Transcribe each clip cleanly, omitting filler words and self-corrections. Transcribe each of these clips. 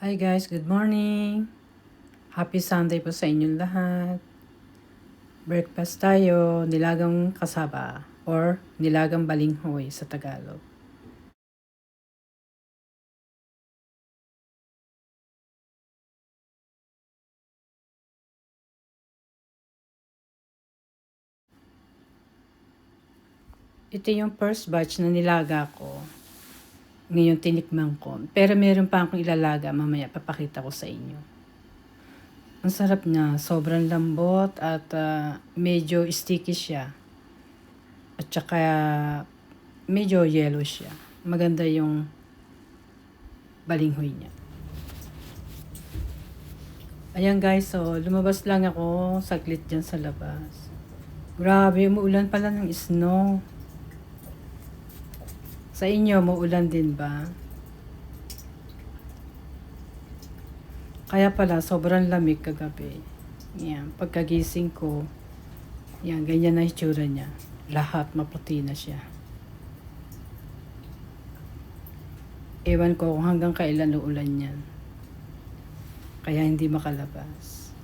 Hi guys, good morning. Happy Sunday po sa inyong lahat. Breakfast tayo, nilagang kasaba or nilagang balinghoy sa Tagalog. Ito yung first batch na nilaga ko. Ngayon tinikman ko. Pero meron pa akong ilalaga, mamaya papakita ko sa inyo. Ang sarap niya, sobrang lambot at medyo sticky siya. At saka medyo yellow siya. Maganda yung balinghoy niya. Ayan guys, so lumabas lang ako saglit dyan sa labas. Grabe, umuulan pala ng snow. Sa inyo, umuulan din ba? Kaya pala, sobrang lamig kagabi. Yan, pagkagising ko, yan, ganyan na itsura niya. Lahat maputi na siya. Ewan ko kung hanggang kailan uulan yan. Kaya hindi makalabas.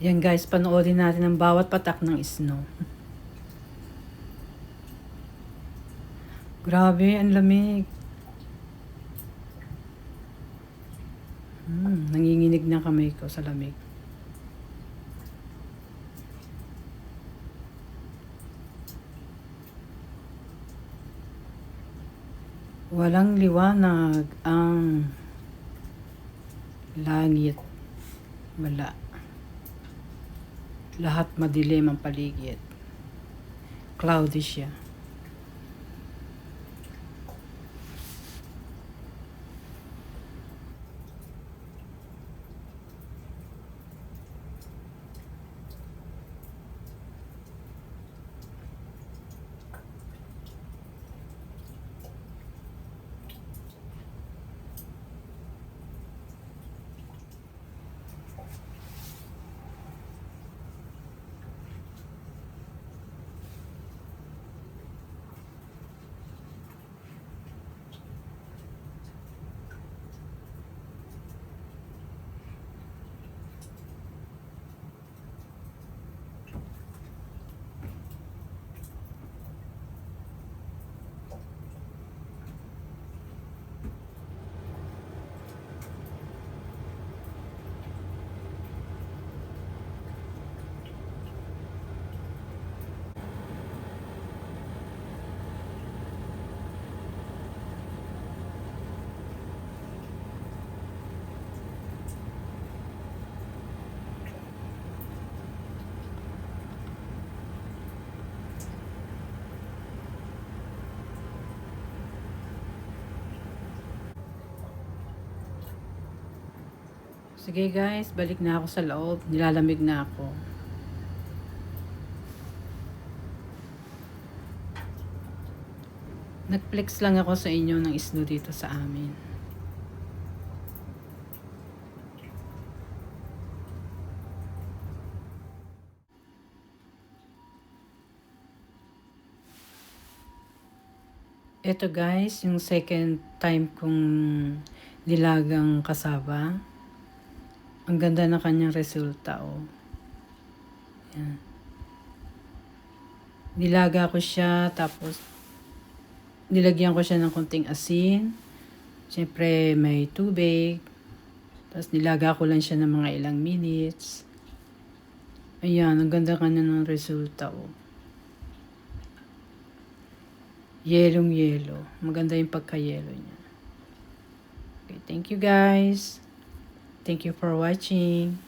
Yan guys, panoorin natin ang bawat patak ng snow. Grabe, ang lamig. Nanginginig na kamay ko sa lamig. Walang liwanag ang langit. Wala. Lahat madilim ang paligid. Cloudy siya. Sige guys, balik na ako sa loob. Nilalamig na ako. Nag-flex lang ako sa inyo ng snow dito sa amin. Ito guys, yung second time kong nilagang kasaba. Ang ganda na kanyang resulta, oh. Yan. Nilaga ko siya, tapos nilagyan ko siya ng konting asin. Siyempre, may tubig. Tapos nilaga ko lang siya ng mga ilang minutes. Ayan, ang ganda kanya ng resulta, oh. Yellow. Maganda yung pagka-yellow niya. Okay, thank you guys. Thank you for watching.